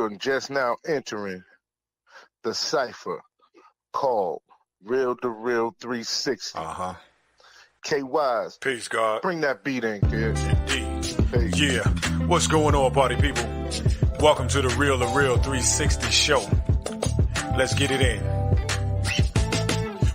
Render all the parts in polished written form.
and just now entering the cipher called Real to Real 360. K-Wise, Peace, God. bring that beat in, kid. Indeed. Peace. Yeah. What's going on, party people? Welcome to the Real to Real 360 show. Let's get it in.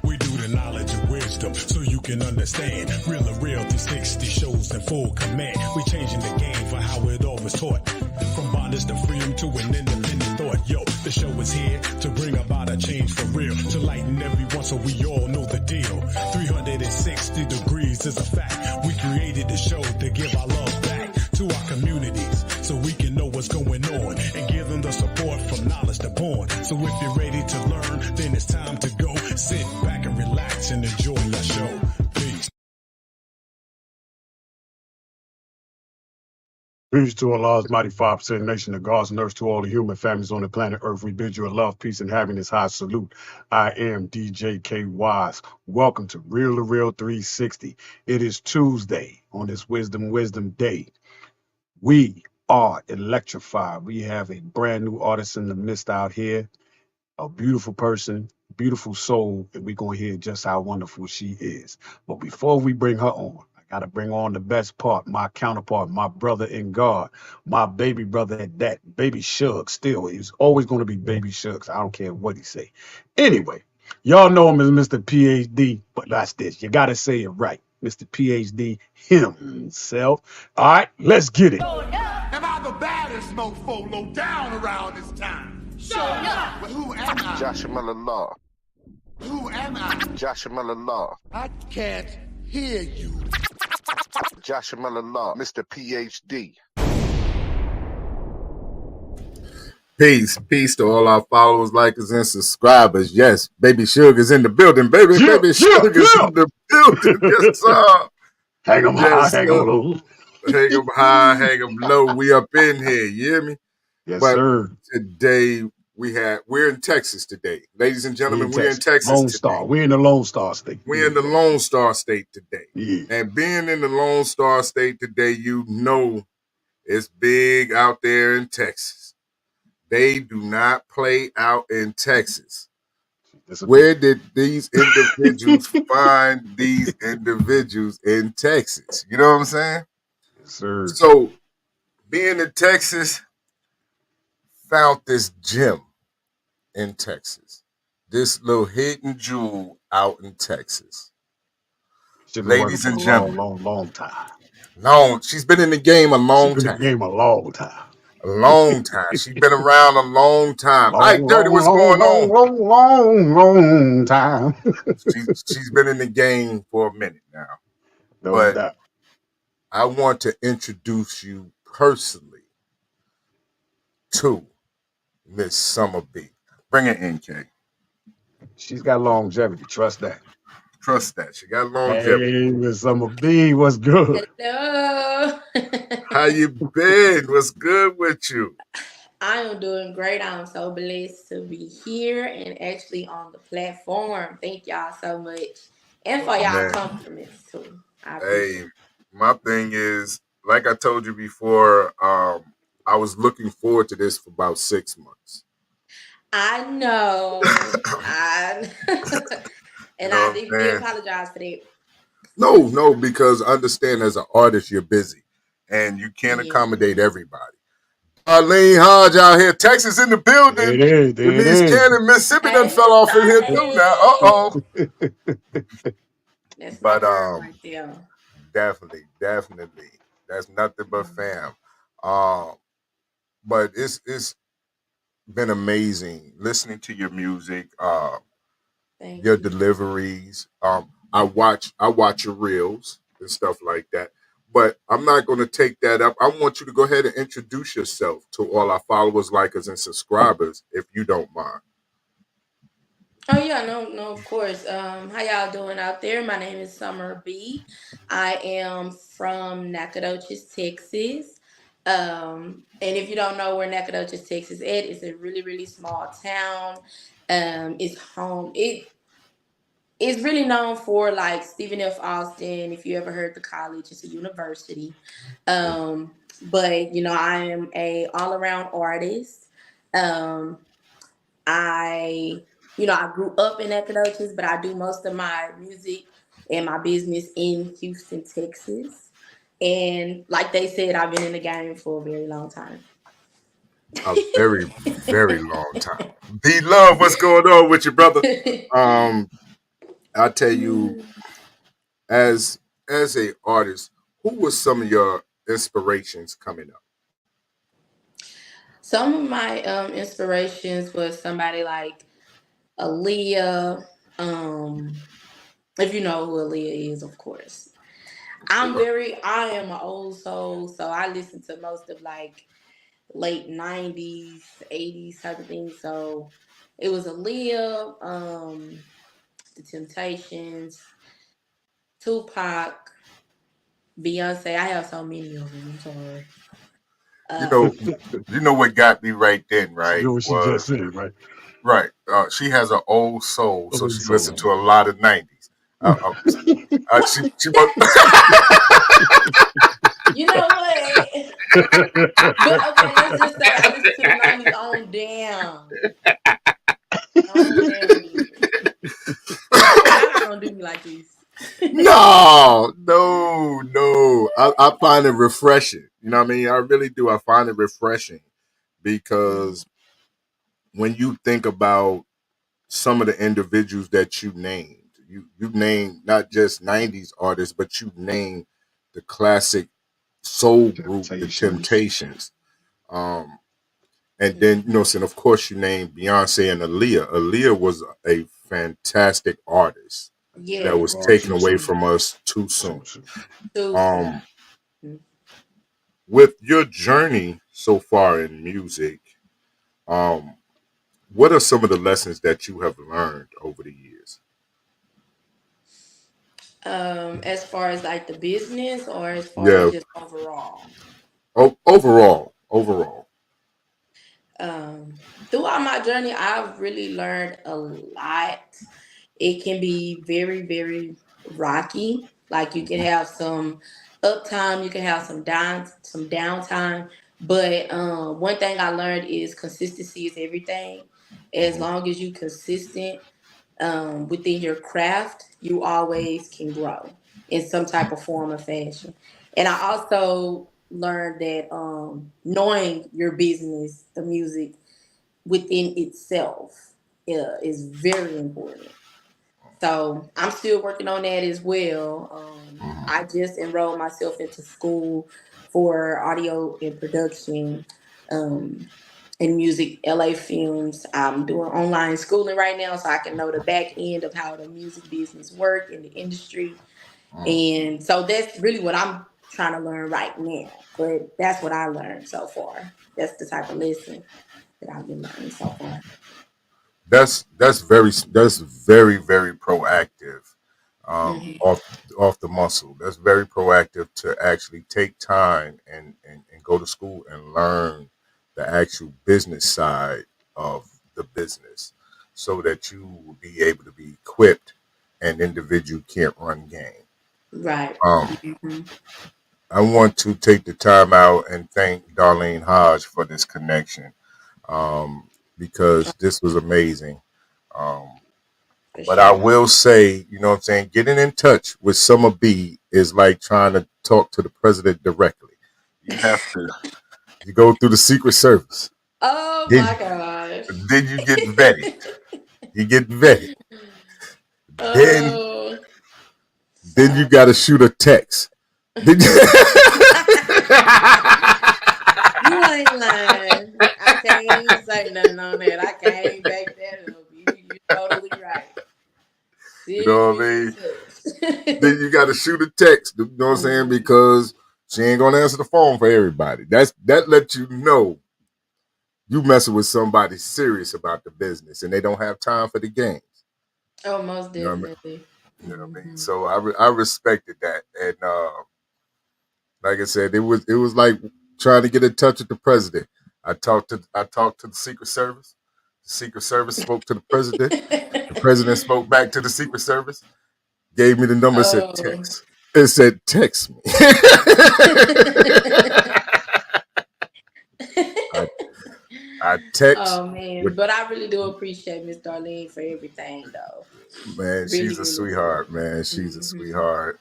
We do the knowledge and wisdom so you can understand. Real to Real 360 shows in full command. We changing the game for how it all was taught. From bondage to freedom to an independent thought. Yo, the show is here to bring about a change for real. To lighten everyone so we all know the deal. 360 degrees is a fact. We created the show to give our love back to our communities so we can know what's going on and give them the support from knowledge to born. So if you're ready to learn, then it's time to go. Sit back and relax and enjoy your show. Peace. Peace to Allah's mighty 5% nation, the gods and earth, to all the human families on the planet Earth. We bid you a love, peace, and happiness. High salute. I am DJ K Wise. Welcome to Real 360. It is Tuesday on this Wisdom Day. We are electrified. We have a brand new artist in the midst out here, a beautiful person, beautiful soul, and we're going to hear just how wonderful she is. But before we bring her on, I got to bring on the best part, my counterpart, my brother in God, my baby brother at that, Baby Shug. Still, he's always going to be Baby Shugs. I don't care what he say. Anyway, y'all know him as Mr. PhD, but that's this. You got to say it right. Mr. PhD himself. All right, let's get it. Am I the baddest mofo low down around this time? Sure enough. But who am I? Joshua Miller Law. Who am I? Joshua Miller Law. I can't hear you. Joshua Miller Law. Mr. PhD. Peace to all our followers, likers, and subscribers. Yes, Baby Shug is in the building. Baby Shug is in the building. Yes, sir. Hang 'em high, hang 'em low. Hang 'em high, hang 'em low. We up in here, you hear me? Yes, but sir. Today we're in Texas today. Ladies and gentlemen, we're in Texas Lone today. Star. We're in the Lone Star State. We're in the Lone Star State today. Yeah. And being in the Lone Star State today, you know it's big out there in Texas. They do not play out in Texas. Where did these individuals find these individuals in Texas? You know what I'm saying? Yes, sir. So, being in Texas, found this gem in Texas. This little hidden jewel out in Texas. Ladies and gentlemen. Long time. She's been in the game a long time. A long time. She's been around a long time. Dirty, what's going on? Long time. She's been in the game for a minute now. No doubt. I want to introduce you personally to Miss Summer B. Bring it in, Kay. She's got longevity. Trust that. She got longevity. Hey, Miss Summer B, what's good? Hello. How you been? What's good with you? I am doing great. I'm so blessed to be here and actually on the platform. Thank y'all so much. And for y'all compliments too. Hey, my thing is, like I told you before, I was looking forward to this for about 6 months. I know. And I do apologize for that. No, because understand as an artist, you're busy and you can't accommodate everybody. Arlene Hodge out here, Texas in the building. Denise Cannon, Mississippi done fell off in here too now. That's but right there. Definitely. That's nothing but fam. But it's been amazing listening to your music, your deliveries. I watch your reels and stuff like that. But I'm not going to take that up. I want you to go ahead and introduce yourself to all our followers, likers, and subscribers, if you don't mind. Oh yeah, no, of course. How y'all doing out there? My name is Summer B. I am from Nacogdoches, Texas. And if you don't know where Nacogdoches, Texas is, it's a really, really small town. It's home. It's really known for like Stephen F. Austin. If you ever heard the college, it's a university. But I am a all around artist. Um, I, I grew up in Nacogdoches, but I do most of my music and my business in Houston, Texas. And like they said, I've been in the game for a very long time. A very, very long time. B Love, what's going on with you, brother? Um, I tell you, as a artist, who was some of your inspirations coming up? Some of my inspirations was somebody like Aaliyah. If you know who Aaliyah is, of course. Sure. I am an old soul, so I listen to most of like late 90s, 80s type of thing. So it was Aaliyah, The Temptations, Tupac, Beyonce. I have so many of them. I'm sorry. You Uh, know, you know what got me right then, She right? know what she just Was said, right? right. She has an old soul, so Oh, she so listened to a lot of '90s. Uh, uh, she you know what? But okay, let's just say I listen to the 90s on down. On down even. Y'all not gonna do me like this. no. I find it refreshing. You know what I mean? I really do. I find it refreshing because when you think about some of the individuals that you named, you named not just '90s artists, but you named the classic soul group, the Temptations. Temptations. Um, and then and of course you named Beyonce and Aaliyah. Aaliyah was a fantastic artist that was Yes, Far taken too away soon. from us too soon. Too soon. too soon. Um, with your journey so far in music, um, what are some of the lessons that you have learned over the years? As far as like the business or as far as Yeah, just overall. overall. Throughout my journey, I've really learned a lot. It can be very, very rocky. Like you can have some uptime, you can have some downtime. But one thing I learned is consistency is everything. As Mhm. long as you consistent within your craft, you always can grow in some type of form or fashion. And I also learned that knowing your business, the music within itself, is very important. So I'm still working on that as well. I just enrolled myself into school for audio and production. Um, in music, LA Films. I'm doing online schooling right now so I can know the back end of how the music business work in the industry. And so that's really what I'm trying to learn right now. But that's what I learned so far. That's the type of lesson that I've been learning so far. That's very proactive. Hmm. Off the muscle. That's very proactive to actually take time and go to school and learn the actual business side of the business so that you will be able to be equipped and individual can't run game. Right. Um, Hmm. I want to take the time out and thank Darlene Hodge for this connection because this was amazing. Um, For But I sure. will say, you know what I'm saying, getting in touch with Summer B is like trying to talk to the president directly. You have to you go through the Secret Service. Oh Then my gosh. then you get vetted. You get vetted. Then Oh, then you child. gotta shoot a text. Then You ain't lying. I can't even say nothing on that. I can't back that up. You're totally right. you know what I Serious mean? touch. Then you gotta shoot a text. You know what I'm saying? Mhm. Because she ain't gonna answer the phone for everybody. That lets you know you messing with somebody serious about the business and they don't have time for the games. Oh, most You know what I mean? definitely. You know what I mean? Hmm. So I respected that, and like I said, it was like trying to get in touch with the president. I talked to the Secret Service. The Secret Service spoke to the president. The president spoke back to the Secret Service. Gave me the number. Said Oh. text. It said text me. I, I text Oh man, with but I really do appreciate Miss Darlene for everything, though. man. Really, She's a really do. sweetheart, man. She's a Hmm. sweetheart.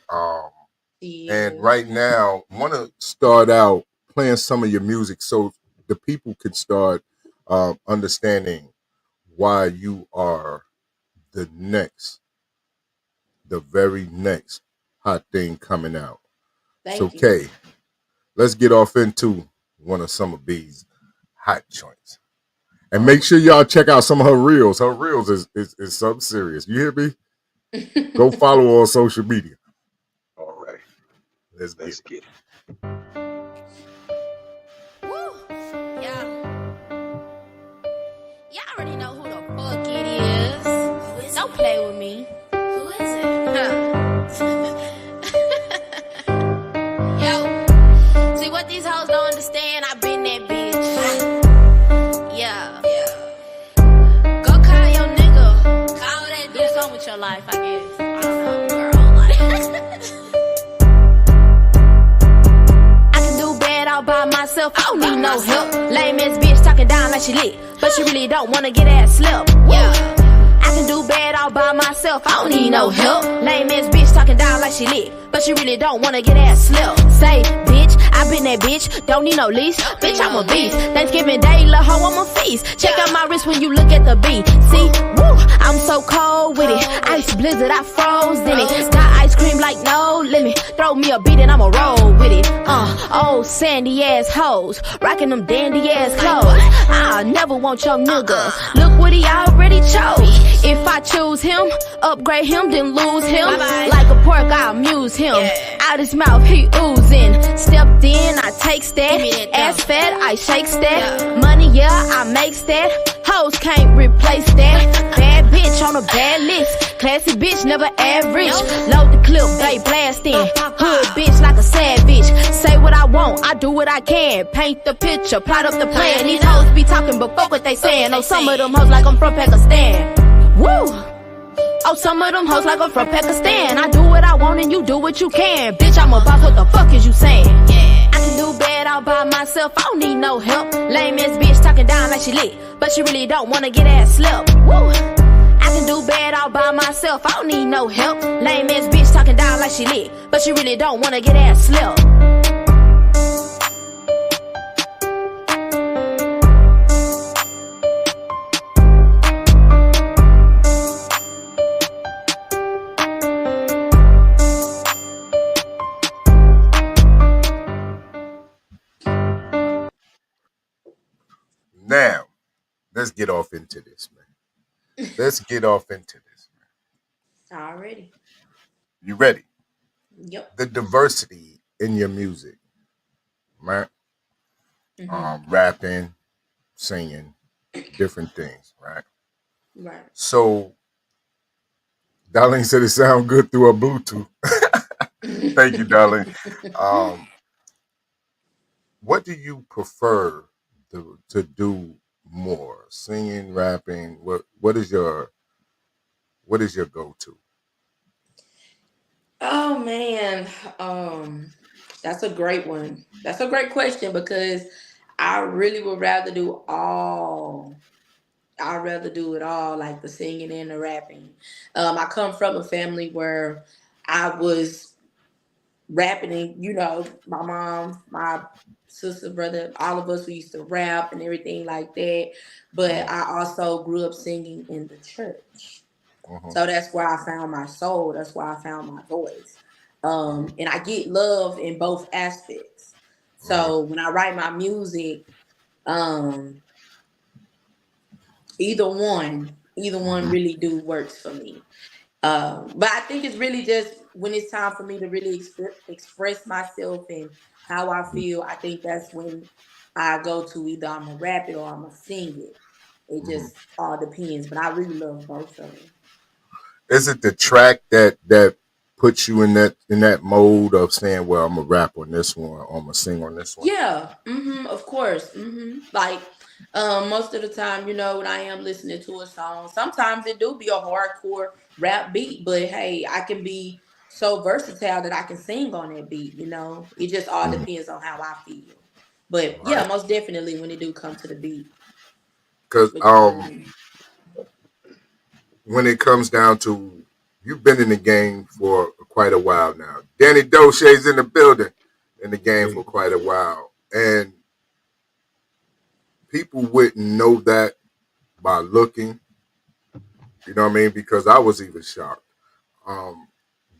She And is. right now, want to start out playing some of your music so the people can start understanding why you are the next, the very next hot thing coming out. So, Thank you. Kay, let's get off into one of Summer B's hot joints. And make sure y'all check out some of her reels. Her reels is something serious. You hear me? Go follow her on social media. All right, Let's get let's it. get it. Woo! Yeah. Y'all already know who the fuck it is. Don't play with me. Who is it? Yo. See what these hoes don't understand? I been that bitch. Yeah. Go call your nigga. Call that do something with your life, I guess. I don't know, girl. Like I can do bad all by myself. I don't need no help. Lame ass bitch talking down like she lit, but she really don't wanna get ass slipped. Yeah. I can do bad all by myself. I don't need no help. Lame ass bitch talking down like she lit, but she really don't wanna get ass slipped. Say, bitch, I been that bitch. Don't need no lease. Bitch, I'm a beast. Thanksgiving Day, lil' hoe, I'm a feast. Check out my wrist when you look at the beat. See, woo, I'm so cold with it. Ice blizzard, I froze in it. Got ice cream like no limit. Throw me a beat and I'ma roll with it. Old sandy ass hoes, rocking them dandy ass clothes. I never want your nigga. Look what he already chose. If I choose him, upgrade him, then lose him. Like a pork, I amuse him. Out his mouth, he oozing. Stepped in, I takes that. Ass fat, I shakes that. Money, yeah, I makes that. Hoes can't replace that. Bad bitch on a bad list. Classy bitch, never average. Load the clip, they blasting. Hood bitch like a savage. Say what I want, I do what I can. Paint the picture, plot up the plan. These hoes be talking, but fuck what they saying. Oh, some of them hoes like I'm from Pakistan. Woo! Oh, some of them hoes like I'm from Pakistan. I do what I want and you do what you can. Bitch, I'm a boss, what the fuck is you saying? I can do bad all by myself, I don't need no help. Lame ass bitch talking down like she lit, but she really don't wanna get ass slipped. Woo! I can do bad all by myself, I don't need no help. Lame ass bitch talking down like she lit, but she really don't wanna get ass slipped. Now, let's get off into this, man. Let's get off into this, man. Already. You ready? Yep. The diversity in your music, right? Rapping, singing, different things, right? Right. So, Darlene said it sound good through her Bluetooth. Thank you, Darlene. What do you prefer to do more? Singing, rapping? What is your go-to? Oh man, that's a great one. That's a great question because I really would rather do all. I'd rather do it all, like the singing and the rapping. I come from a family where I was rapping, and my mom, my sister, brother, all of us, we used to rap and everything like that. But Mhm, I also grew up singing in the church. mhm, So that's where I found my soul. That's where I found my voice. And I get love in both aspects. right. So when I write my music, um, either one Mhm, really do works for me. But I think it's really just when it's time for me to really express myself and how I feel. I think that's when I go to either I'm gonna rap it or I'm gonna sing it. It mhm. just all depends. But I really love both of them. Is it the track that puts you in that mode of saying, "Well, I'm gonna rap on this one, or I'm gonna sing on this one"? Yeah, of course. Like most of the time, when I am listening to a song, sometimes it do be a hardcore rap beat, but hey, I can be so versatile that I can sing on that beat. It just all Mhm, depends on how I feel. But yeah, right. most definitely when it do come to the beat. Because because when it comes down to, you've been in the game for quite a while now. Danny Doche's in the building, in the game for quite a while, and people wouldn't know that by looking. You know what I mean? Because I was even shocked. Um,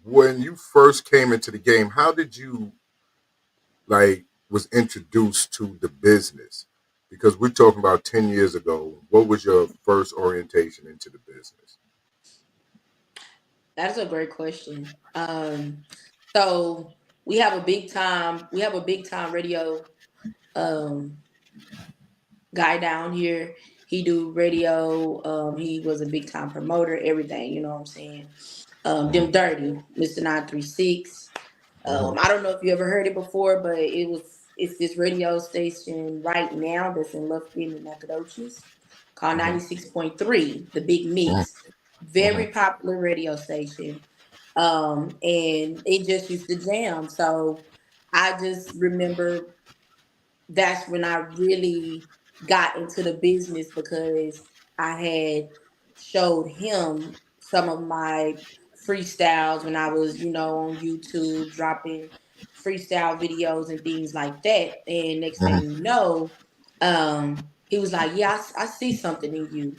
when you first came into the game, how did you was introduced to the business? Because we're talking about 10 years ago. What was your first orientation into the business? that's a great question. So we have a big time radio um guy down here. He do radio. He was a big time promoter. Everything, you know what I'm saying. Them dirty, Mr. 936. Mm-hmm. I don't know if you ever heard it before, but it's this radio station right now that's in Lufkin and Nacogdoches called Mm-hmm. 96.3, the Big Mix. Mm-hmm. Very popular radio station. And it just used to jam. So I just remember that's when I really got into the business because I had showed him some of my freestyles when I was, on YouTube dropping freestyle videos and things like that. And next thing Mm-hmm. you know, he was like, "Yeah, I see something in you.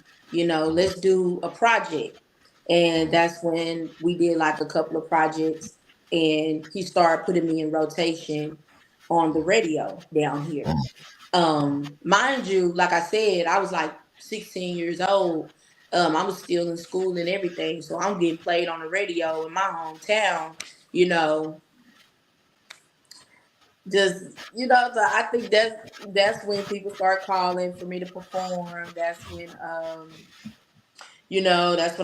Let's do a project." And that's when we did like a couple of projects, and he started putting me in rotation on the radio down here. Mind you, like I said, I was like 16 years old. I was still in school and everything, so I'm getting played on the radio in my hometown. You know, just so I think that's when people start calling for me to perform. That's when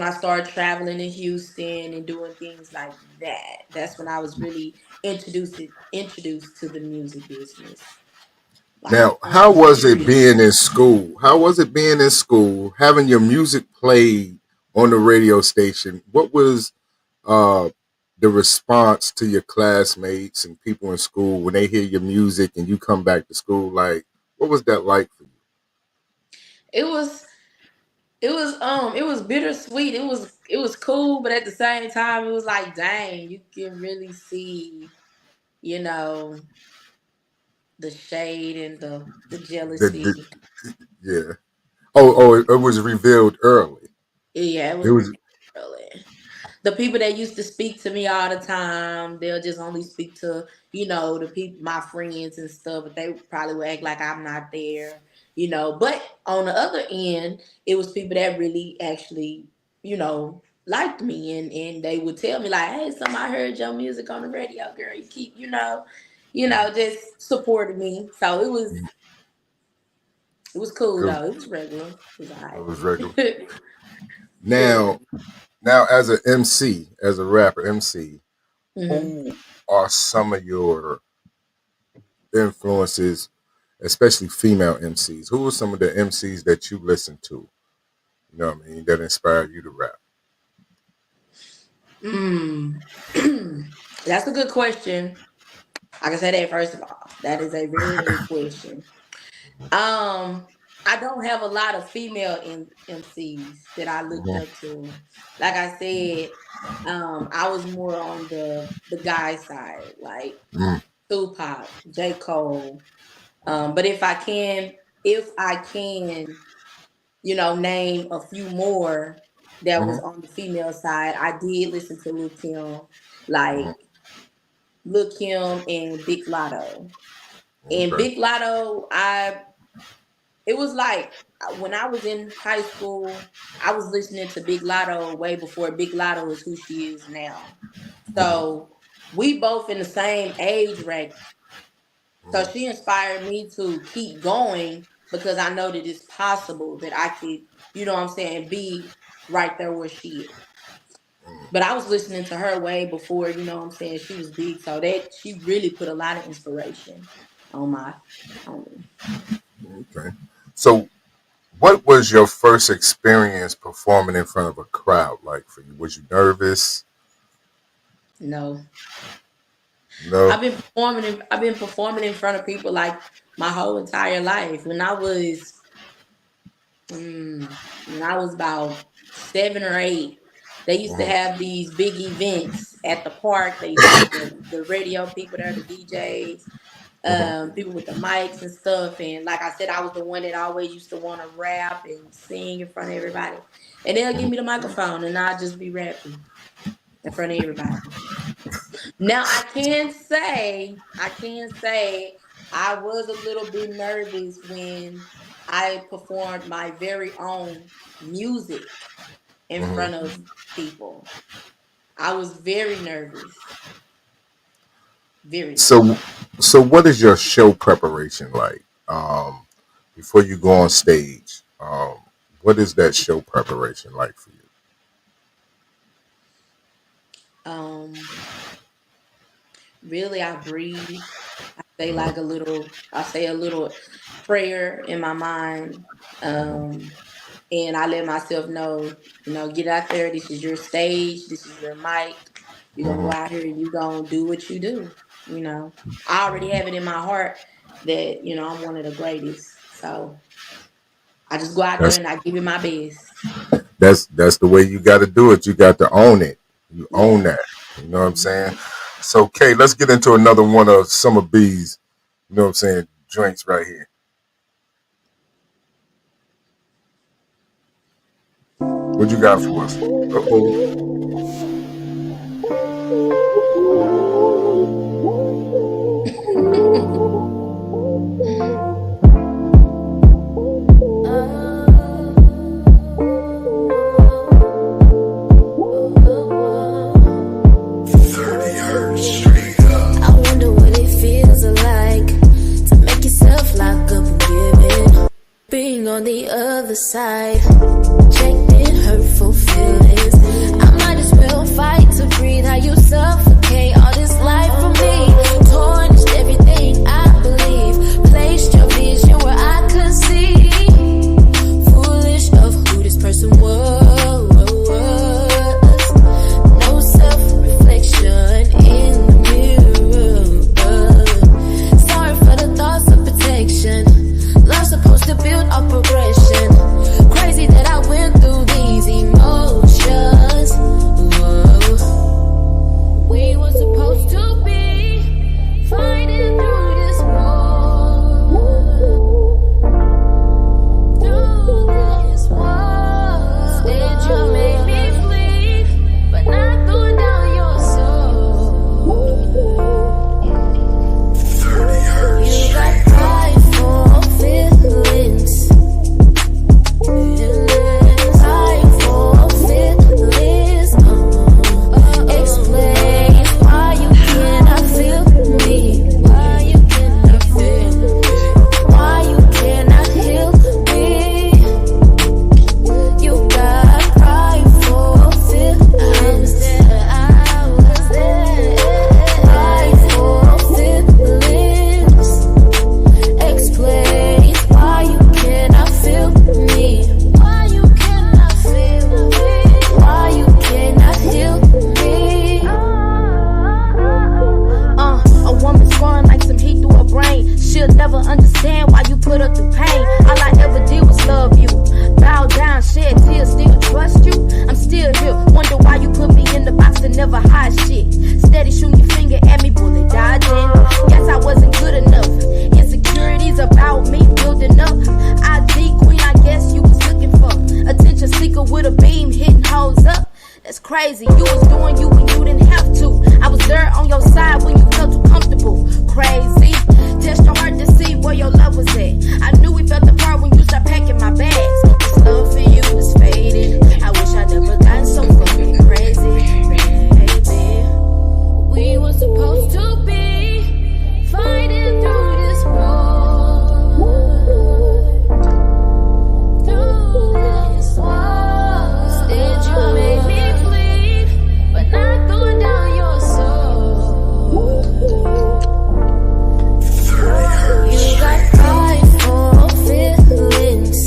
I started traveling in Houston and doing things like that. That's when I was really introduced to the music business, like Now, how on was it serious. being in school? How was it being in school, having your music played on the radio station? What was uh, the response to your classmates and people in school when they hear your music and you come back to school? Like, what was that like for you? It was it was bittersweet. It was cool, but at the same time it was like, dang, you can really see, you know, the shade and the The, jealousy. yeah. Oh, it was revealed early. Yeah, it It was was. really the people that used to speak to me all the time, they'll just only speak to, the people, my friends and stuff, but they probably would act like I'm not there. But on the other end, it was people that really actually, liked me, and they would tell me like, hey, I heard your music on the radio, girl. You keep, just supported me. So it was cool It, though. It was regular. It was it alright. was regular. Yeah. Now, as an MC, as a rapper MC, hmm who are some of your influences, especially female MCs? Who are some of the MCs that you listen to? You know what I mean? That inspired you to rap. Mm. That's a good question. I can say that first of all. That is a very good question. Um, I don't have a lot of female MCs that I looked Mm-hmm. up to. Like I said, I was more on the guy side, like Mm-hmm. Tupac, J. Cole. But if I can, name a few more that was on the female side, I did listen to Lil Kim, Mm-hmm. like Lil Kim and Big Lotto. And Okay. Big Lotto, it was like when I was in high school, I was listening to Big Lotto way before Big Lotto is who she is now. Mm-hmm. So we both in the same age range. So she inspired me to keep going because I know that it's possible that I could, what I'm saying, be right there where she is. But I was listening to her way before, what I'm saying, she was big. So that she really put a lot of inspiration on my on me. Okay. So, what was your first experience performing in front of a crowd like for you? Was you nervous? No. No. I've been performing in front of people like my whole entire life. When I was when I was about 7 or 8. They used to have these big events at the park. They used to have the radio people there, the DJs, people with the mics and stuff. And like I said, I was the one that always used to want to rap and sing in front of everybody. And they'll give me the microphone and I'll just be rapping in front of everybody. Now I can say I was a little bit nervous when I performed my very own music in front of people. I was very nervous. Very nervous. So what is your show preparation like? Before you go on stage, what is that show preparation like for you? Really, I breathe. I say a little prayer in my mind. And I let myself know, get out there. This is your stage. This is your mic. You're going to go out here and you're going to do what you do. I already have it in my heart that, I'm one of the greatest. So I just go out there and I give it my best. That's the way you got to do it. You got to own it. You own that. You know what I'm saying? So, Kay, let's get into another one of Summer B's, joints right here. What you got for us? Being on the other side, rejecting hurtful feelings. I might as well fight to breathe. How you suffocate all this life for me. Tarnished everything I believe. Placed your vision where I could see. Foolish of who this person was. No self-reflection in the mirror. Sorry for the thoughts of protection. Love's supposed to build up progression. Crazy that I went through these emotions. Whoa. We were supposed to be fighting through this war. Through this war. Instead you made me bleed, but not throwing down your soul. 30 hertz. You got prideful feelings. Prideful feelings. Explain why you cannot feel me. Why you cannot feel me. Why you cannot heal me. You got prideful feelings. I was there. Prideful feelings. Explain why you cannot feel me. Why you cannot feel me. Why you cannot heal me. A woman scoring like some heat through her brain. She'll never understand why you put her through pain. All I ever did was love you. Bow down, shed tears, still trust you. I'm still here. Wonder why you put me in the box to never hide shit. Steady shooting your finger at me, bullet dodging. Guess I wasn't good enough. Insecurities about me building up. ID queen, I guess you was looking for. Attention seeker with a beam hitting hoes up. That's crazy. You was doing you when you didn't have to. I was there on your side when you felt too comfortable. Crazy. Test your heart to see where your love was at. I knew we felt the part when you started packing my bags. This love for you is faded. I wish I never got so fucking crazy, baby. We were supposed to be fighting through this war. Through this war. Instead you made me bleed, but not throwing down your soul. 30 hertz. You got prideful feelings.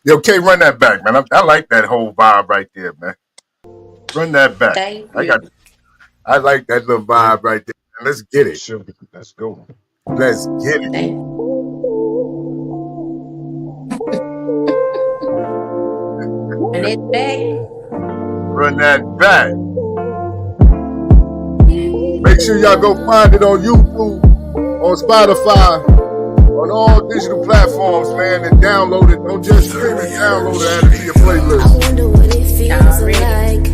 Yo, K, run that back, man. I like that whole vibe right there, man. Run that back. Thank you. I like that little vibe right there. Man. Let's get it. Sure, let's go. Let's get it. Thank Run it back. Run that back. Make sure y'all go find it on YouTube, on Spotify, on all digital platforms, man, and download it. Don't just stream it, download it, add it to your playlist. I wonder what it feels like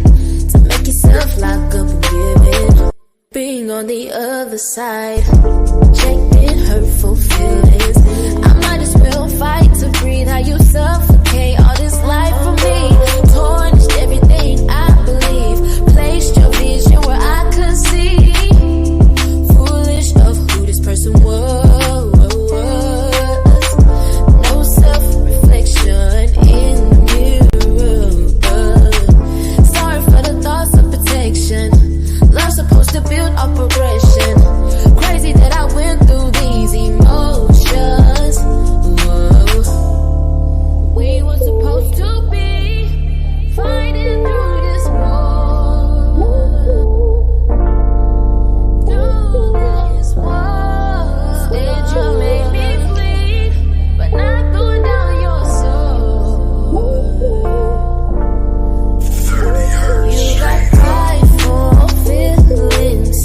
to make yourself lock up and give in. Being on the other side, checking hurtful feelings. I might as well fight to breathe. How you suffocate all this life for me. Tarnished everything I believe. Placed your vision where I could see. Foolish of who this person was. No self-reflection in the mirror. Sorry for the thoughts of protection. Love's supposed to build up progression. Crazy that I went through these emotions. Whoa. We were supposed to be fighting through this war. Through this war. Said you made me bleed, but not going down your soul. 30 hertz. You got prideful feelings.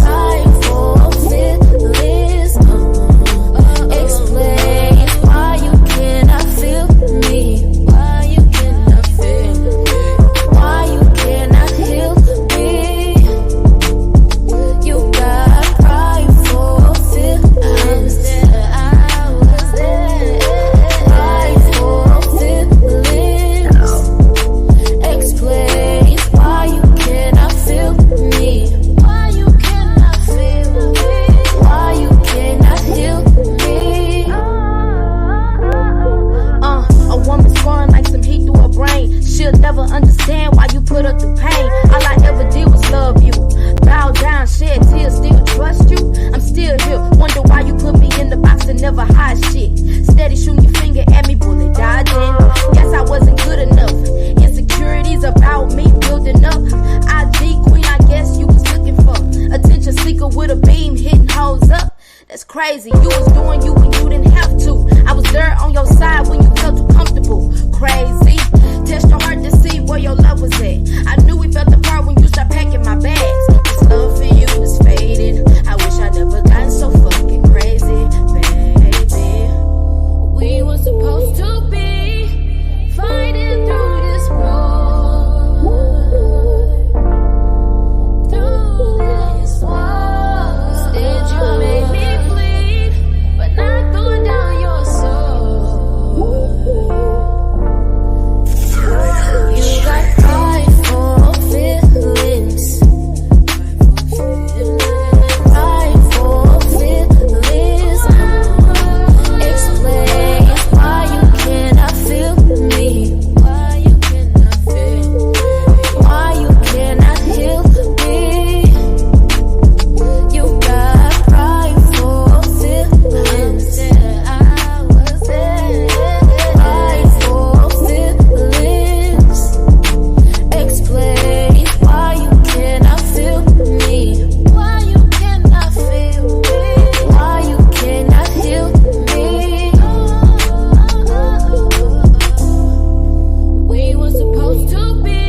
Prideful feelings. Explain why you cannot feel me. Why you cannot feel me. Why you cannot heal me. You got prideful feelings. I was there. Prideful feelings. Explain why you cannot feel me. Why you cannot feel me. Why you cannot heal me. A woman's run like some heat through her brain. She'll never understand why you put her through pain. All I ever did was love you. Bow down, shed tears, still trust you. I'm still here. Wonder why you put me in the box and never hide shit. Steady shooting your finger at me, bullet dodging. Guess I wasn't good enough. Insecurities about me building up. IG queen, I guess you was looking for attention seeker with a beam hitting hoes up. That's crazy. You was doing you when you didn't have to. I was there on your side when you felt too comfortable. Crazy. Test your heart to see where your love was at. I knew we felt the part when you started packing my bags. This love for you is faded. I wish I never gotten so fucking crazy, baby. We were supposed to be fighting through this war. Through this war. Instead you made me bleed, but not going down your soul. 30 hertz. You got prideful feelings. Prideful feelings. Explain why you cannot feel me. Why you cannot feel me. Why you cannot heal me. You got prideful feelings. I was there. Prideful feelings. Explain why you cannot feel me. Why you cannot feel me. Why you cannot heal me. We were supposed to be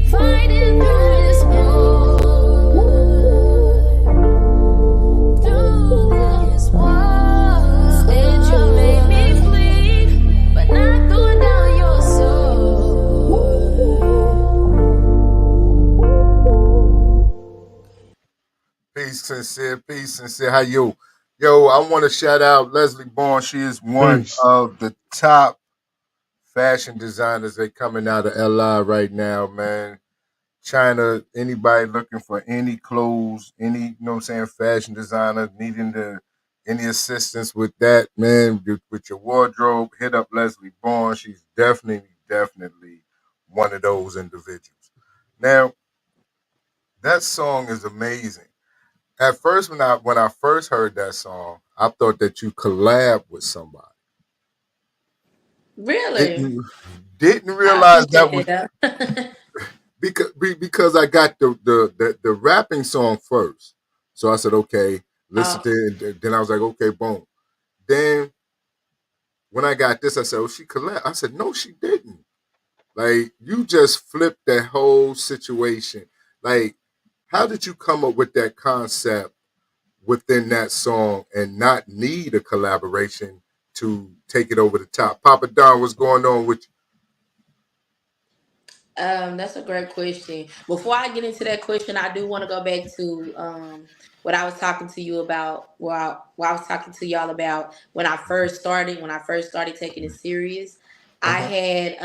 fighting through this war. Through this war. Said you made me bleed, but not going down your soul. Peace, sincere. How you? Yo, I want to shout out Leslie Bourne. She is one Peace. of the top fashion designers that coming out of LI right now, man. China, anybody looking for any clothes, any, you know what I'm saying, fashion designer needing any assistance with that, man, with your wardrobe, hit up Leslie Bourne. She's definitely one of those individuals. Now, that song is amazing. At first, when I first heard that song, I thought that you collab with somebody. Really? Didn't I realize that was appreciate that. because I got the rapping song first. So I said, okay, listen Oh, to it. And then I was like, okay, boom. Then when I got this, I said, oh, she collect. I said, no, she didn't. Like, you just flipped that whole situation. Like, how did you come up with that concept within that song and not need a collaboration to take it over the top? Papa Don, what's going on with that's a great question. Before I get into that question, I do want to go back to what I was talking to you about. What I was talking to y'all about when I first started. When I first started taking it serious, you? I had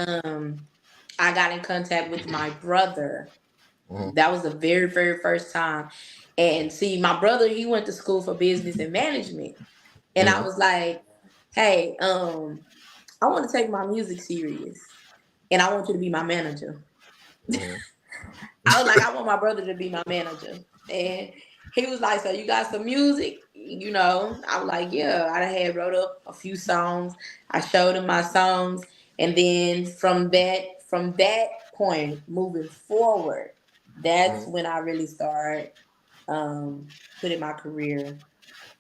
I got in contact with my brother. Hmm. That was the very, very first time. And see, my brother, he went to school for business and management. And I Hmm. was like, hey, I want to take my music serious. And I want you to be my manager. Hmm. I was like, I want my brother to be my manager. And he was like, so you got some music? I was like, yeah, I had wrote up a few songs. I showed him my songs. And then from that point moving forward, that's Hmm. when I really started putting my career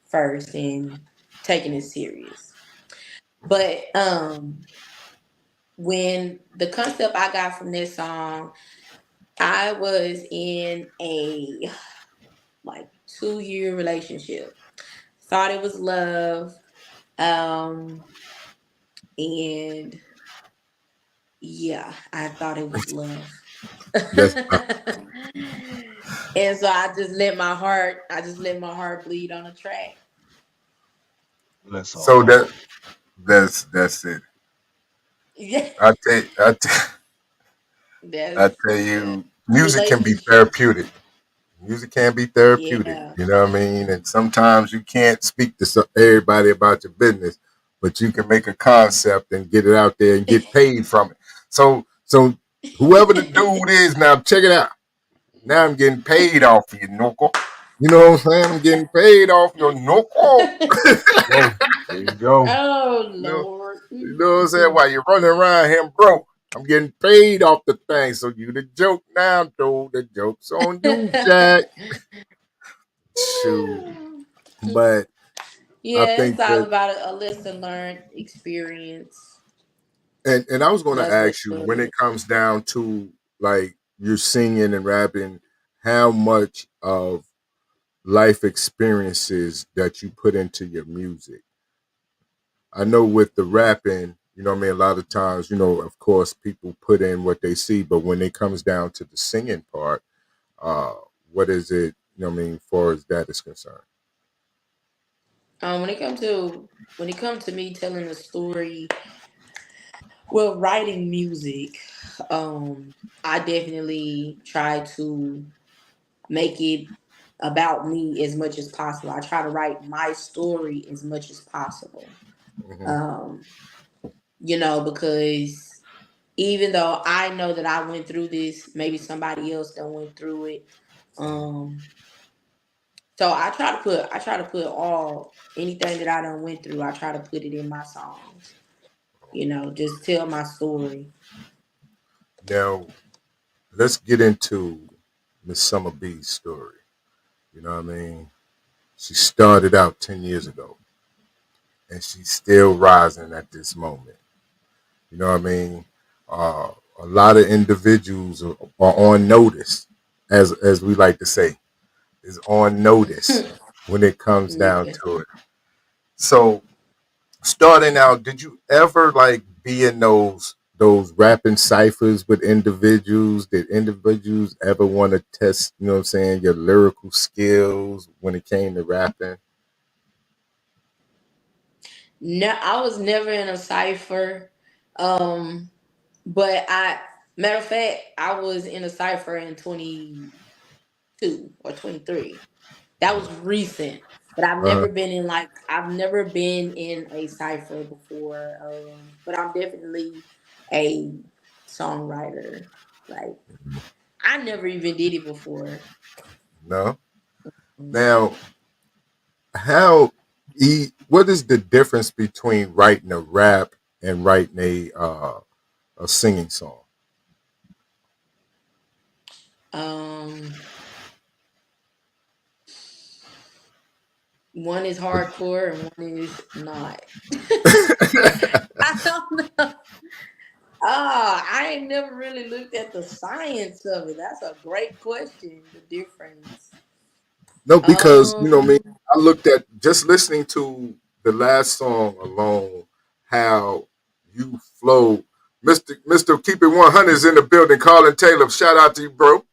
first and taking it serious. But when the concept I got from this song, I was in a like 2 year relationship. Thought it was love. Um and yeah, I thought it was love. That's And so I just let my heart bleed on a track. Bless her so heart. that's it. Yeah. I That's tell yeah. you, music can be Relationships. therapeutic. Music can be therapeutic. Yeah. You know what I mean? And sometimes you can't speak to everybody about your business, but you can make a concept and get it out there and get paid from it. So whoever the dude is now, check it out. Now I'm getting paid off of you, Noko. You know what I'm saying? I'm getting paid off your Noko. Go. There you go. Oh You know, Lord. you know what I'm saying? While you're running around here broke, I'm getting paid off the thing. So you the joke now, dude. The joke's on you, Jack. Shoot. But I Yeah, think it's all that, about a lesson learned experience. and I was going to That's what ask you, it when it is. comes down to like you're singing and rapping, how much of life experiences that you put into your music? I know with the rapping, you know what I mean, a lot of times, of course people put in what they see, but when it comes down to the singing part, uh, what is it, you know what I mean, far as that is concerned? When it comes to me telling a story, well, writing music, I definitely try to make it about me as much as possible. I try to write my story as much as possible. Hmm. Um, because even though I know that I went through this, maybe somebody else done went through it. Um, so I try to put all anything that I done went through, I try to put it in my songs. Just tell my story. Now, let's get into Miss Summer B's story. You know what I mean? She started out 10 years ago and she's still rising at this moment. You know what I mean? Uh, a lot of individuals are on notice, as we like to say, is on notice when it comes down Yeah. to it. So, starting out, did you ever like be in those rapping ciphers with individuals? Did individuals ever want to test, you know what I'm saying, your lyrical skills when it came to rapping? No, I was never in a cipher. Um, but matter of fact, I was in a cipher in 22 or 23. That was recent. But Uh-huh. I've never been in a cipher before. But I'm definitely a songwriter. Like I never even did it before. No. Mm. Now, what is the difference between writing a rap and writing a singing song? One is hardcore and one is not. I don't know. I ain't never really looked at the science of it. That's a great question. The difference. No, because you know me. I looked at just listening to the last song alone, how you flow. Mr. Keep It 100 is in the building. Colin Taylor, shout out to you, bro.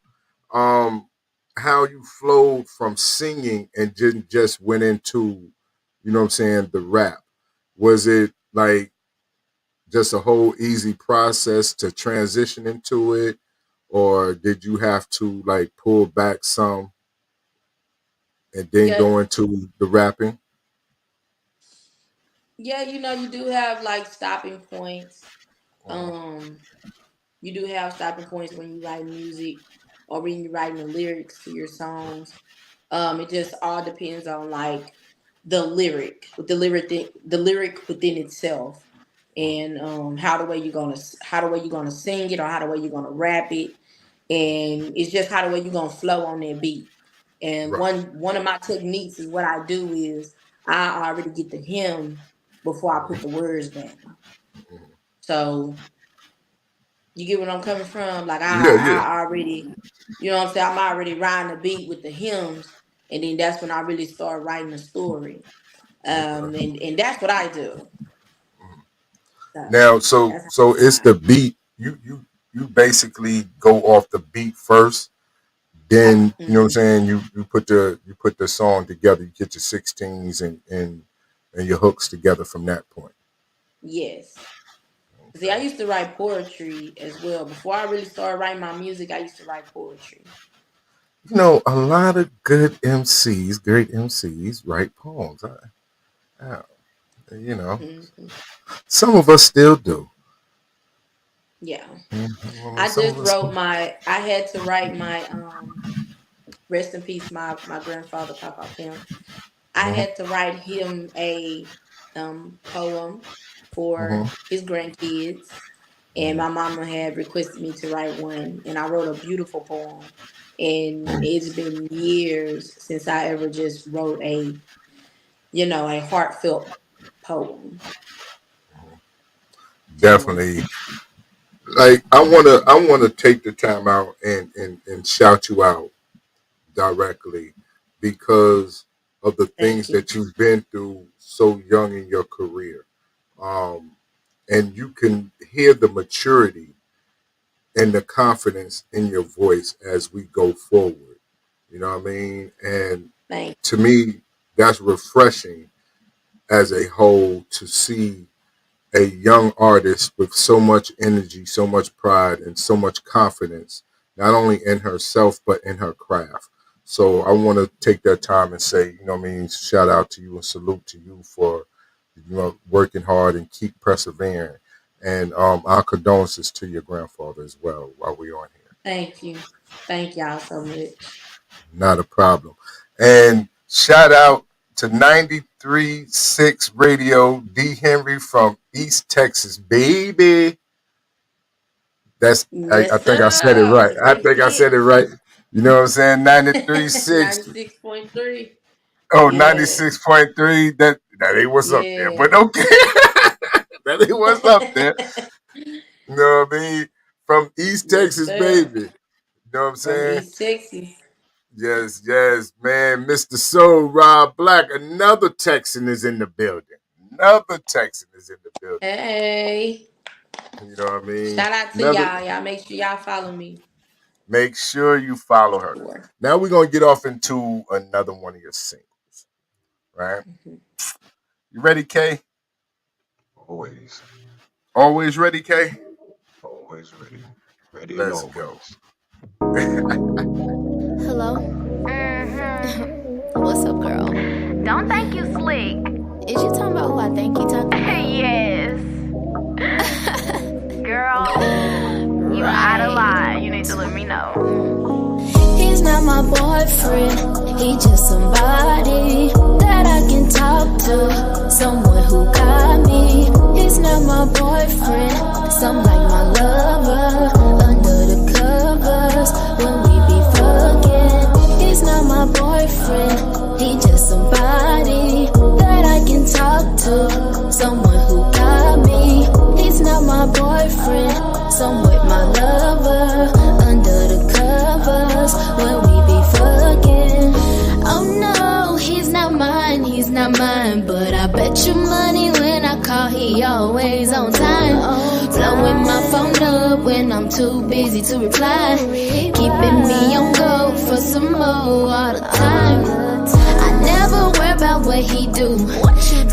How you flowed from singing and just went into, you know what I'm saying, the rap. Was it like just a whole easy process to transition into it, or did you have to like pull back some and then go into the rapping? Yeah, you do have like stopping points. You do have stopping points when you write music or when you're writing the lyrics to your songs. It just all depends on like the lyric within itself, and how the way you're gonna sing it, or how the way you're gonna rap it, and it's just how the way you're gonna flow on that beat. And one of my techniques is what I do is I already get the hymn before I put the words down. So you get what I'm coming from? Like I already, you know what I'm saying? I'm already riding the beat with the hymns, and then that's when I really start writing the story. And that's what I do. Now, so it's the beat. You basically go off the beat first. Then you know what I'm saying. You put the song together. You get your 16s and your hooks together from that point. Yes. See, I used to write poetry as well. Before I really started writing my music, I used to write poetry. You know, a lot of great MCs write poems. You know, some of us still do. Yeah. I just wrote I had to write my, rest in peace, my grandfather, Papa Pimp. I had to write him a poem for his grandkids. And my mama had requested me to write one, and I wrote a beautiful poem. And it's been years since I ever just wrote a heartfelt poem. Definitely. Like I wanna take the time out and shout you out directly because of the things that you've been through so young in your career. And you can hear the maturity and the confidence in your voice as we go forward. You know what I mean? And to me, that's refreshing as a whole to see a young artist with so much energy, so much pride, and so much confidence, not only in herself, but in her craft. So I want to take that time and say, you know what I mean, shout out to you and salute to you for, working hard and keep persevering. And our condolences to your grandfather as well while we're on here. Thank you. Thank y'all so much. Not a problem. And shout out to 93.6 Radio, D. Henry from East Texas, baby. That's I think I said it right. I said it right. You know what I'm saying? 93.6. 96.3. Oh, yeah. 96.3. That ain't what's up there, but okay. That ain't what's up there. You know what I mean? From East Texas, baby. You know what I'm saying? From East Texas. Yes, man. Mr. Soul, Rob Black, another Texan is in the building. Hey. You know what I mean? Shout out to y'all. Y'all make sure y'all follow me. Make sure you follow her. Sure. Now we're going to get off into another one of your singles. Right? You ready, Kay? Always. Always ready, Kay? Always ready. Ready. Let's go. Hello? What's up, girl? Don't think you slick. Is you talking about who I think you talking about? Yes. Girl, you out of line. You need to let me know. He's not my boyfriend. He just somebody that I can talk to. Someone who got me. He's not my boyfriend, some like my lover. Under the covers, when we be fucking, he's not my boyfriend. He just somebody that I can talk to, someone who got me. He's not my boyfriend, somewhat my lover. Under the covers, when we be fucking. Oh no, he's not mine, but I bet you money when I call, he always on time. Blowing my phone up when I'm too busy to reply, keeping me on go for some more all the time. I never worry about what he do,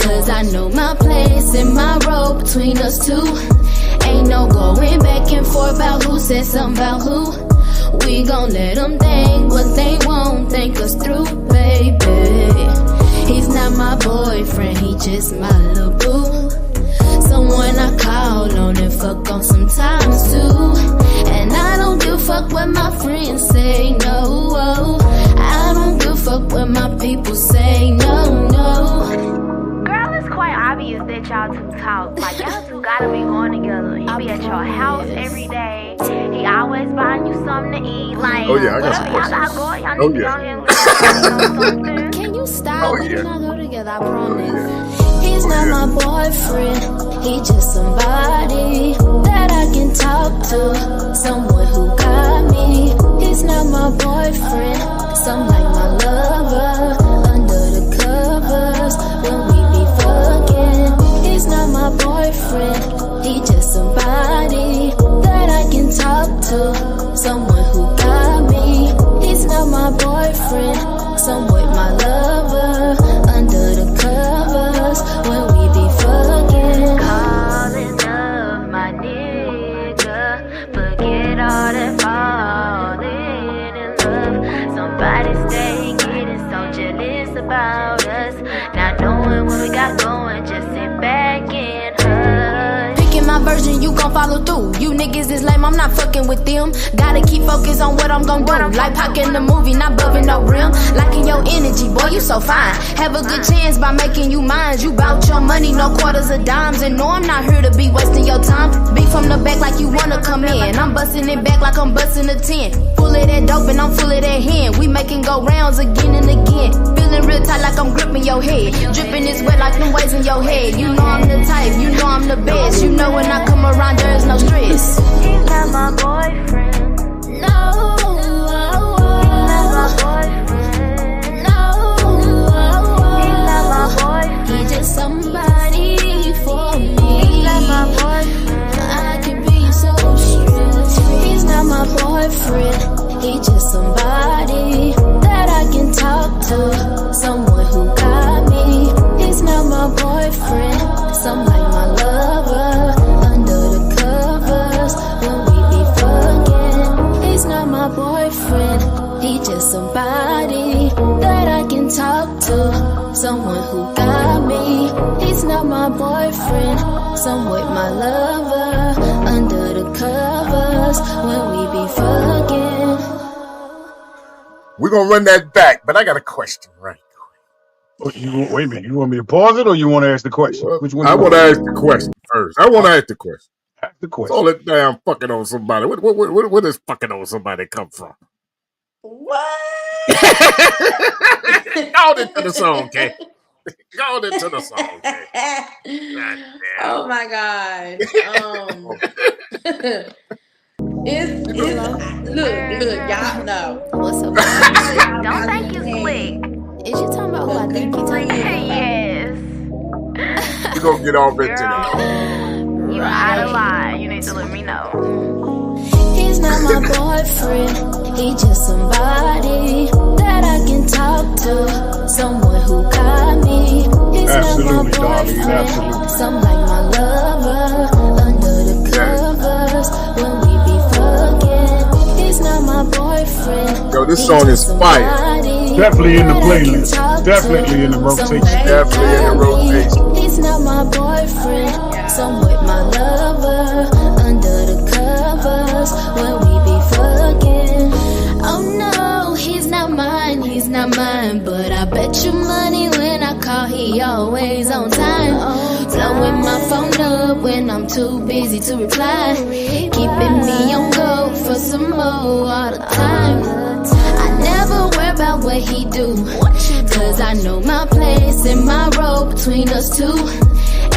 cause I know my place and my role between us two. Ain't no going back and forth about who said something about who. We gon' let them think what they won't think us through, baby. He's not my boyfriend, he just my little boo. Someone I call on and fuck on sometimes too. And I don't give a fuck what my friends say, no. I don't give a fuck what my people say, no. Girl, it's quite obvious that y'all two talk. Like, y'all two gotta be going together. He be at your house every day. He always buying you something to eat. Like, Oh, yeah, I got some y'all got questions. going, y'all Oh, need to yeah. go ahead and something. Can you stop? Oh, We yeah. cannot go together, I promise. He's not my boyfriend, he just somebody that I can talk to, someone who got me. He's not my boyfriend, some like my lover. Under the covers, when we be fucking, he's not my boyfriend, he just somebody that I can talk to, someone who got me. He's not my boyfriend, somewhat my lover. Under the covers, when we be fucking. Calling up my nigga, forget all that falling in love. Somebody stay getting so jealous about us, not knowing what we got going, just sit back and hush. Picking my version, you gon' follow through. You niggas is lame, I'm not fucking with them. Gotta keep focused on what I'm gon' do. Like Pac in the movie, not bumping no rim. Liking your energy, boy, you so fine. Have a good chance by making you mine. You bout your money, no quarters or dimes. And no, I'm not here to be wasting your time. Be from the back like you wanna come in. I'm busting it back like I'm busting a 10. Full of that dope and I'm full of that hand. We making go rounds again and again. Feeling real tight like I'm gripping your head. Dripping this wet like them waves in your head. You know I'm the type, you know I'm the best. You know when I come around there's no stress. He's not my boyfriend. No, He's not my boyfriend. no, He's not my boyfriend. he just somebody for me. He's not my boyfriend. I can be so strict. He's not my boyfriend. He just somebody that I can talk to, someone who got me. He's not my boyfriend, some like my lover. Under the covers, when we be fucking, he's not my boyfriend. He just somebody that I can talk to, someone who got me. He's not my boyfriend, somewhat my lover. Under the covers, when we be fucking. We're gonna run that back, but I got a question, right? Wait a minute. You want me to pause it or you want to ask the question? Which one? I you want to ask the question first. I want to ask the question. Ask the It's question. all that damn fucking on somebody. Where does fucking on somebody come from? What? Go into the song, Kay. Go into the song, Kay. Oh my gosh. It's look, y'all know. What's up? Don't think you slick. Is you talking about who I think you talking about? Yes. We're gonna get off into that. You out of line. You need to let me know. He's not my boyfriend, he just somebody that I can talk to, someone who got me. He's Absolutely, not my darling, boyfriend, absolutely. some like my lover. Under the covers, when we be fucking, he's not my boyfriend. Yo, this he song just is fire. somebody Definitely in the that I can playlist. talk Definitely to, in the rotation. someone Definitely in the who got me. rotation. He's not my boyfriend, somewhat my lover. Under the covers, when we be fucking. Oh no, he's not mine, but I bet you money when I call, he always on time. Blowing my phone up when I'm too busy to reply. Keeping me on go for some more all the time. I never worry about what he do, cause I know my place and my role between us two.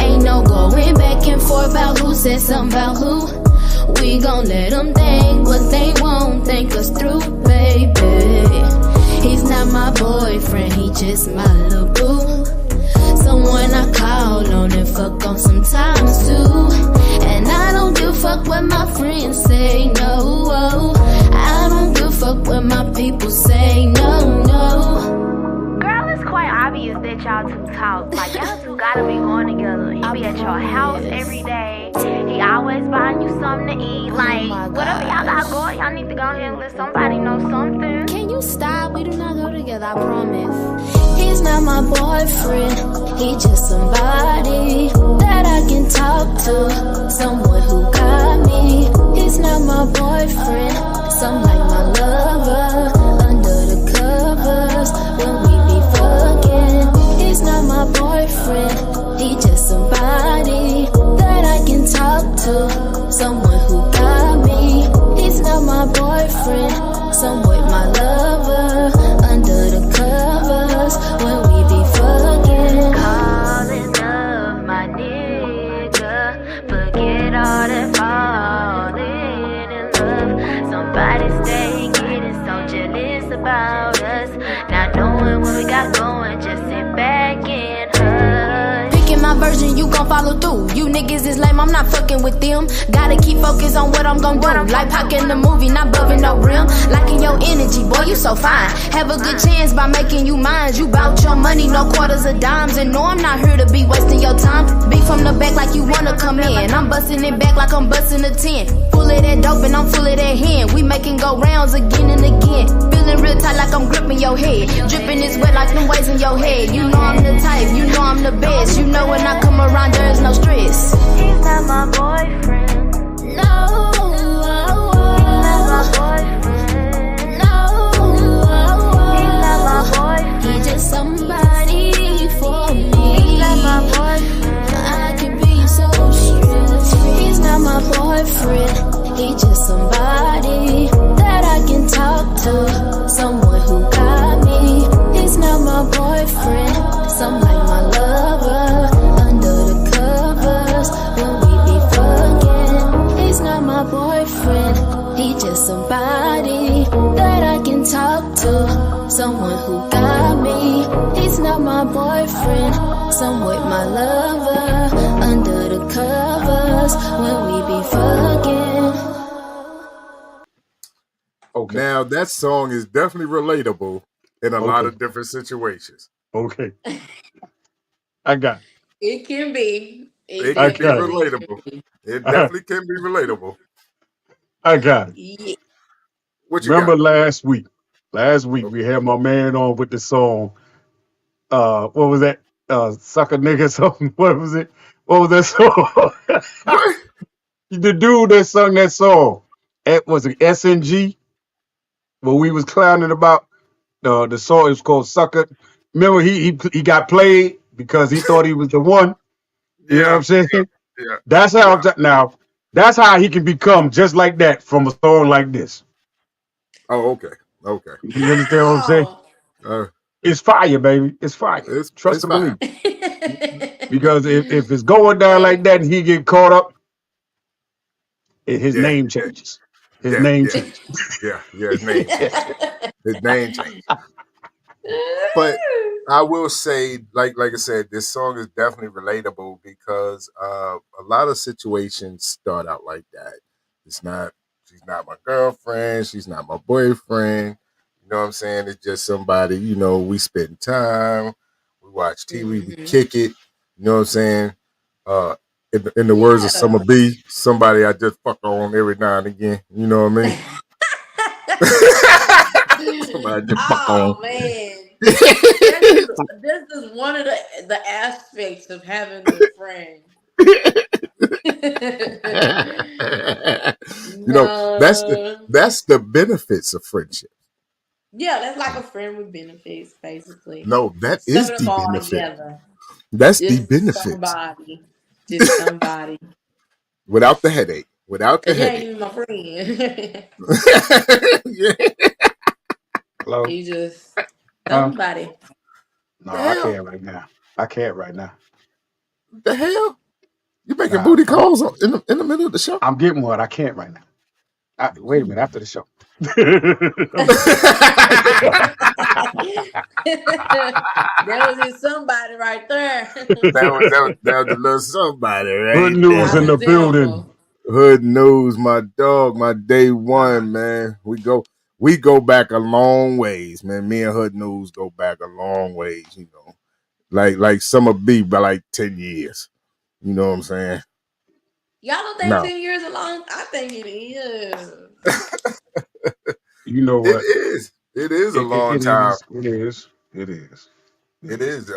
Ain't no going back and forth about who said something about who. We gon' let them think what they won't think us through, baby. He's not my boyfriend, he just my little boo. Someone I call on and fuck on sometimes too. And I don't give a fuck what my friends say, no. I don't give a fuck what my people say, no. Girl, it's quite obvious that y'all two talk. Like, y'all two gotta be going together. He be at your house every day. He always buying you something to eat. Like, whatever y'all got going, y'all need to go ahead and let somebody know something. Can you stop? We do not go together, I promise. He's not my boyfriend. He just somebody that I can talk to. Someone who got me. He's not my boyfriend. Some like my lover. Under the covers when we be fucking. He's not my boyfriend. He just somebody that I can talk to. Someone who got me. He's not my boyfriend. Somewhat my lover. Under the covers when we be fucking. Calling up my nigga. Forget all that falling in love. Somebody stay getting so jealous about us. Not knowing what we got going, just sit back and hush. Picking my version, you gon' follow through. You niggas is lame, I'm not fucking with them. Gotta keep focused on what I'm gon' do. Like Pac in the movie, not bumping no rim. Liking your energy, boy, you so fine. Have a good chance by making you mine. You bout your money, no quarters or dimes. And no, I'm not here to be wasting your time. Be from the back like you wanna come in. I'm busting it back like I'm busting a 10. Full of that dope and I'm full of that hand. We making go rounds again and again. Feeling real tight like I'm gripping your head. Dripping this wet like them waves in your head. You know I'm the type, you know I'm the best. You know when I come around there's no stress. He's not my boyfriend. No. He's not my boyfriend. No. He's not my boyfriend. He just somebody for me. He's not my boyfriend. I can be so stressed. He's not my boyfriend. He just somebody that I can talk to. Someone who got me. He's not my boyfriend. Some like my lover. Under the covers when we be fucking. He's not my boyfriend. He just somebody that I can talk to. Someone who got me. He's not my boyfriend. Somewhat my lover. Under the covers when we be fucking. Okay. Now that song is definitely relatable in a lot of different situations. Okay. I got it. It can be. It I can be got it. relatable. It definitely can be relatable. I got it. Yeah. What you Remember got? last week? Last week we had my man on with the song. What was that? Sucker nigga something. What was it? What was that song? What? The dude that sung that song. It was it SNG. Where we was clowning about the song. It was called Sucker. Remember he got played because he thought he was the one. You know what I'm saying? Yeah. That's how now. That's how he can become just like that from a song like this. Oh, okay. Okay. You understand what I'm saying? Uh, It's fire, baby. It's fire. Trust it's and believe. Oh. Because if it's going down like that and he get caught up, his Yeah, name yeah. changes. His name Yeah. changes. His name changes. His name changes. But I will say, like I said, this song is definitely relatable because a lot of situations start out like that. She's not my girlfriend, she's not my boyfriend. You know what I'm saying? It's just somebody, we spend time, we watch TV, we kick it. You know what I'm saying? In the words of Summer B, somebody I just fuck on every now and again. You know what I mean? Somebody I just fuck on. Man. This is one of the aspects of having a friend. That's the benefits of friendship. Yeah, that's like a friend with benefits, basically. No, that Summing is them the all benefit. together. That's the Just benefit. somebody. Just somebody. Without the headache. Without the Cause you ain't headache. even my friend. Yeah. Hello? You just Huh? somebody. No, The I hell? can't right now. I can't right now. The hell? You making Nah, booty calls in the middle of the show? I'm getting one. I can't right now. Wait a minute. After the show. That was just somebody right there. That was the little somebody Good right news there. in Prime the building. example. Hood News, my dog, my day one, man. We go back a long ways, man. Me and Hood News go back a long ways, you know. Like Summer B by like 10 years. You know what I'm saying? Y'all don't think No. 10 years alone? I think it is. You know It what? is. It is a long It time. is. It is. It is. It It is. is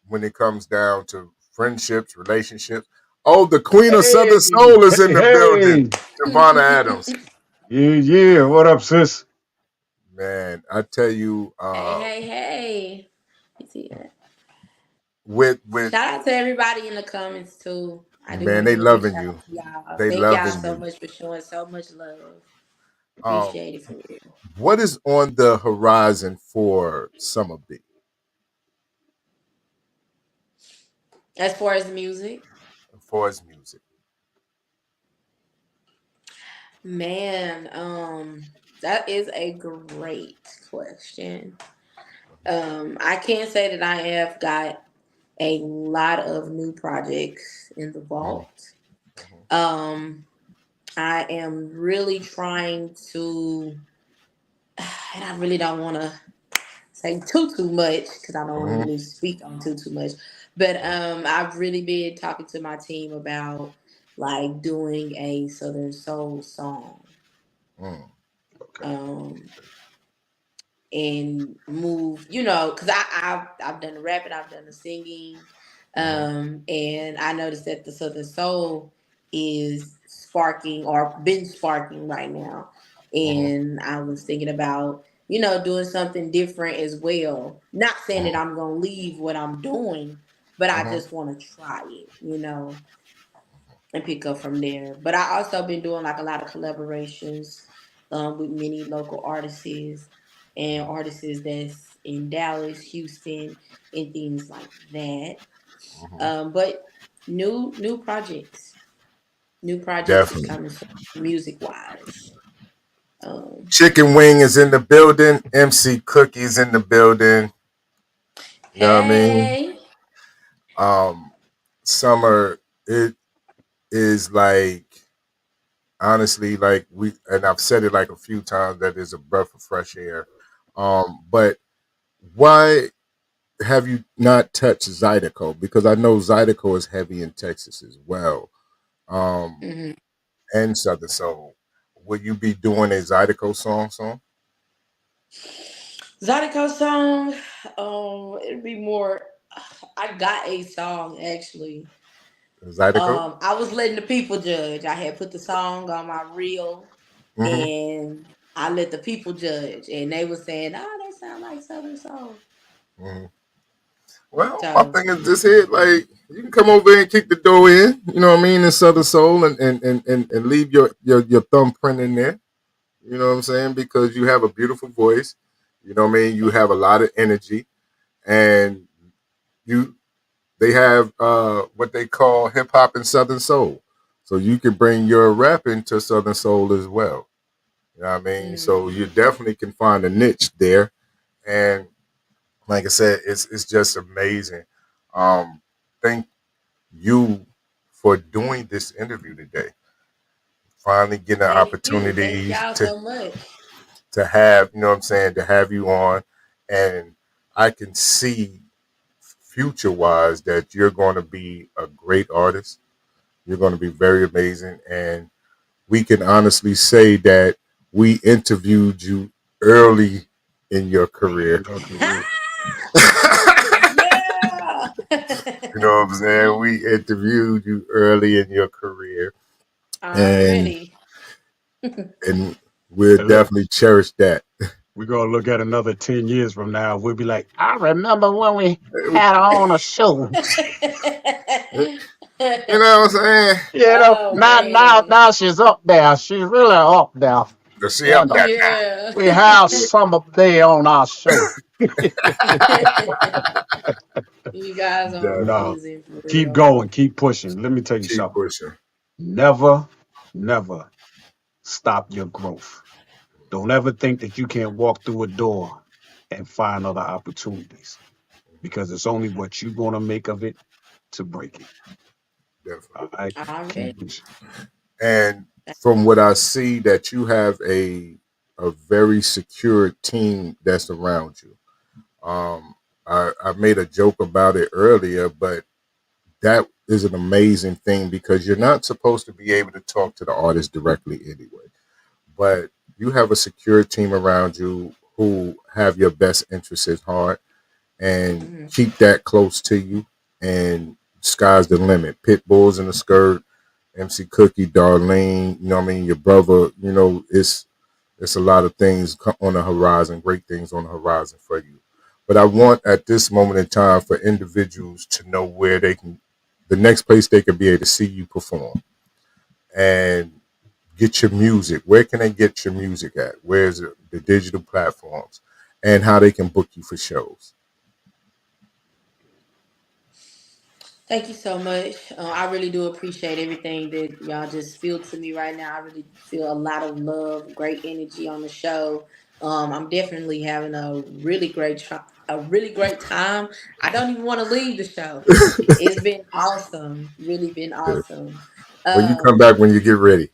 when it comes down to friendships, relationships. Oh, the Queen of Hey, Southern Soul is in hey, the building. hey. Shavonna Adams. Yeah, yeah. What up, sis? Man, I tell you, Hey. You see that? with Shout out to everybody in the comments too. I do man, want to they give a big loving shout out you. to y'all. They Thank y'all loving so you. much for showing so much love. Um, Appreciate it for real. what is on the horizon for Summer B? As far as music, For his music. man, that is a great question. I can't say that I have got a lot of new projects in the Mm-hmm, vault. mm-hmm, Um, I am really trying to, and I really don't want to say too much because I don't want to mm-hmm, really speak on too much. But I've really been talking to my team about like doing a Southern Soul song. mm-hmm. Okay. Um, and move, because I've done the rapping, I've done the singing, Mm-hmm. and I noticed that the Southern Soul is sparking or been sparking right now, Mm-hmm. and I was thinking about doing something different as well. Not saying that I'm gonna leave what I'm doing, but I Mm-hmm. just want to try it, and pick up from there. But I also been doing like a lot of collaborations with many local artists and artists that's in Dallas, Houston, and things like that. Mm-hmm. But new projects is Definitely. coming soon, music wise. Um, Chicken Wing is in the building. MC Cookies in the building. You know what I mean? hey, Um, Summer, it is like honestly, like and I've said it like a few times that is a breath of fresh air. But why have you not touched Zydeco? Because I know Zydeco is heavy in Texas as well, um, mm-hmm. and Southern Soul. Will you be doing a Zydeco song? Zydeco song. It'd be more. I got a song actually. Zydeco? I was letting the people judge. I had put the song on my reel, Mm-hmm. and I let the people judge, and they were saying, "Oh, that sound like Southern Soul." Mm-hmm. Well, my So, thing is this here, like you can come over and kick the door in, you know what I mean, in Southern Soul and leave your thumbprint in there. You know what I'm saying? Because you have a beautiful voice. You know what I mean? You have a lot of energy and you they have what they call hip hop and Southern Soul. So you can bring your rap into Southern Soul as well. You know what I mean? So mm, you definitely can find a niche there. And like I said, it's just amazing. Um, thank you for doing this interview today. Finally getting an thank you, thank opportunity y'all so much. to have, you know what I'm saying, to have you on. And I can see future wise that you're going to be a great artist. You're going to be very amazing. And we can honestly say that we interviewed you early in your career. Yeah. You know what I'm saying? We interviewed you early in your career. And Already. and we'll And look, definitely cherish that. we're gonna look at another 10 years from now. We'll be like, I remember when we had on a show. You know what I'm saying? Oh man. Now she's up there. She's really up there. Does she You up know, that Yeah. we have Summer Bay on our show. You guys are now? No, amazing for keep real. going, keep pushing. Let me tell you Keep something. pushing. Never, never stop your growth. Don't ever think that you can't walk through a door and find other opportunities because it's only what you're going to make of it to break it. Definitely. All right? Already. Keep pushing. And from what I see, that you have a very secure team that's around you. I made a joke about it earlier, but that is an amazing thing because you're not supposed to be able to talk to the artist directly anyway. But you have a secure team around you who have your best interests at heart and Mhm. keep that close to you. And sky's the limit. Pit Bulls in the skirt, MC Cookie, Darlene. You know what I mean? Your brother. You know it's a lot of things on the horizon. Great things on the horizon for you. But I want at this moment in time for individuals to know where they can, the next place they can be able to see you perform and get your music. Where can they get your music at? Where's the digital platforms and how they can book you for shows? Thank you so much. I really do appreciate everything that y'all just spilled to me right now. I really feel a lot of love, great energy on the show. I'm definitely having a really great time. I don't even want to leave the show. It's been awesome, really been Good. awesome. Well, you come Um, back when you get ready.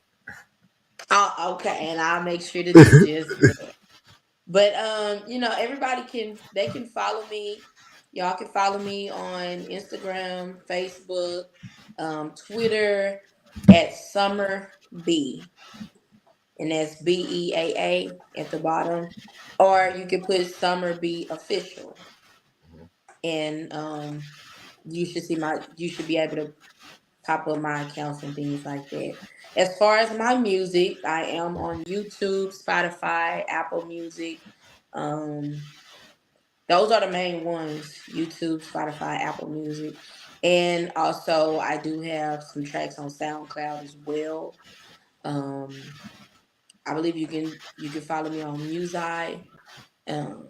okay, and I'll make sure to do just that. But everybody can follow me. Y'all can follow me on Instagram, Facebook, Twitter at Summer B, and that's Beaa at the bottom. Or you can put Summer B official, and you should be able to pop up my accounts and things like that. As far as my music, I am on YouTube, Spotify, Apple Music. Um, Those are the main ones: YouTube, Spotify, Apple Music, and also I do have some tracks on SoundCloud as well. Um, I believe you can follow me on Musi. Um,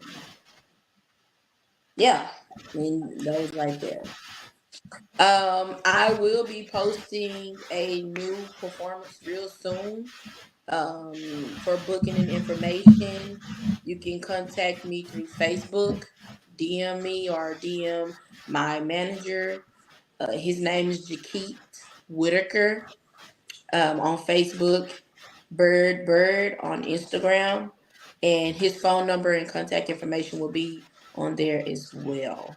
yeah, I mean those right there. I will be posting a new performance real soon. For booking and information, you can contact me through Facebook, DM me or DM my manager. His name is Jakeet Whitaker on Facebook, Bird on Instagram, and his phone number and contact information will be on there as well.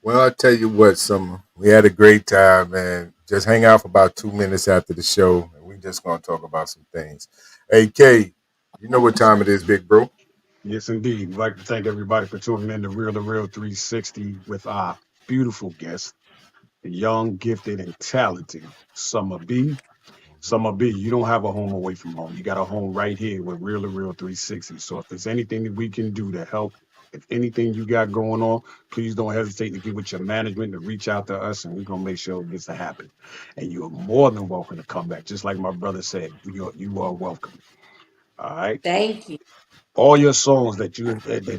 Well, I tell you what, Summer, we had a great time, man. Just hang out for about 2 minutes after the show, and we just gonna talk about some things. Hey, K, you know what time it is, big bro? Yes, indeed. We'd like to thank everybody for tuning in to Real 360 with our beautiful guest, the young, gifted, and talented Summer B. Summer B, you don't have a home away from home. You got a home right here with Real 360. So if there's anything that we can do to help, if anything you got going on, please don't hesitate to get with your management to reach out to us, and we're gonna make sure it gets to happen. And you're more than welcome to come back. Just like my brother said, you are welcome. All right. Thank you. All your songs that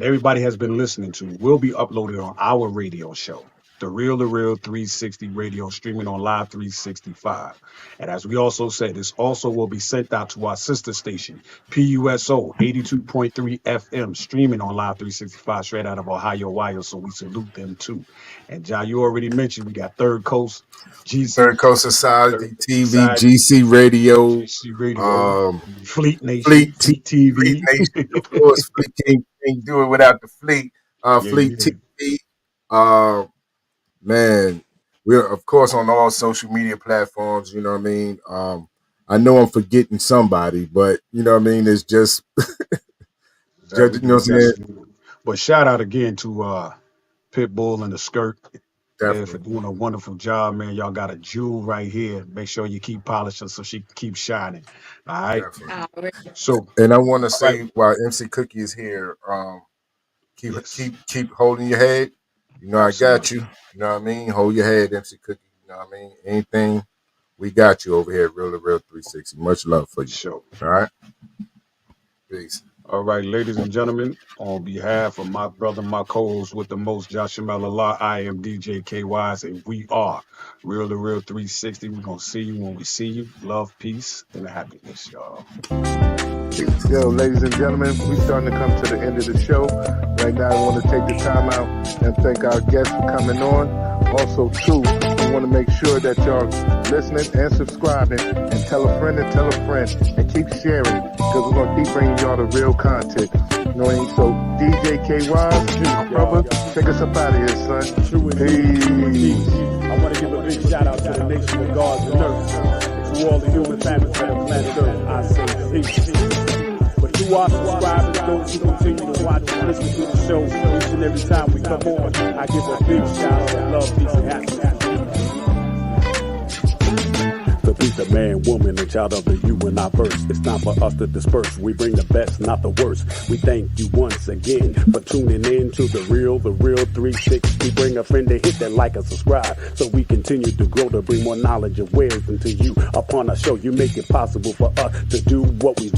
everybody has been listening to will be uploaded on our radio show, the Real 360 radio, streaming on Live 365. And as we also said, this also will be sent out to our sister station, PUSO 82.3 FM, streaming on Live 365 straight out of Ohio, Ohio. So we salute them too. And John, you already mentioned we got Third Coast, GC, Third Coast Third Society TV, Side, GC Radio, GC Radio, um, Fleet Nation, Fleet T- Fleet Fleet TV. Nation. Of course, Fleet can't do it without the Fleet. Yeah, Fleet yeah. TV. Uh, man, we're of course on all social media platforms. You know what I mean. I know I'm forgetting somebody, but you know what I mean. It's just, That we you know do what I'm saying. definitely. But shout out again to Pitbull and the Skirt, man, for Definitely, doing a wonderful job, man. Y'all got a jewel right here. Make sure you keep polishing so she can keep shining. All right. definitely. Already. So, And I want to all right. say while MC Cookie is here, keep Yes. keep keep holding your head. You know, I got you. You know what I mean? Hold your head, MC Cookie. You know what I mean? Anything, we got you over here at Real to Real 360. Much love for you. Sure. All right? Peace. All right, ladies and gentlemen, on behalf of my brother, my co-host with the most, Joshua Allah, I am DJ KYs, and we are Real to Real 360. We're going to see you when we see you. Love, peace, and happiness, y'all. Yo, ladies and gentlemen, we're starting to come to the end of the show. Right now, I want to take the time out and thank our guests for coming on. Also, too, I want to make sure that y'all listening and subscribing, and tell a friend and keep sharing, because we're going to keep bringing y'all the real content. You know what I mean? So, DJ KYs, my brother, take us up out of here, son. Peace. I want to give a big shout out to the nation of gods and earth. To all the human families on the planet Earth, I say peace. But to our subscribers, those who continue to watch and listen to the show each and every time we come on, I give a big shout out to love, peace, and happiness. To be the man, woman, and child of the you in our verse. It's time for us to disperse. We bring the best, not the worst. We thank you once again for tuning in to the Real 360. Bring a friend to hit that like and subscribe, so we continue to grow to bring more knowledge and wisdom to you upon our show. You make it possible for us to do what we do.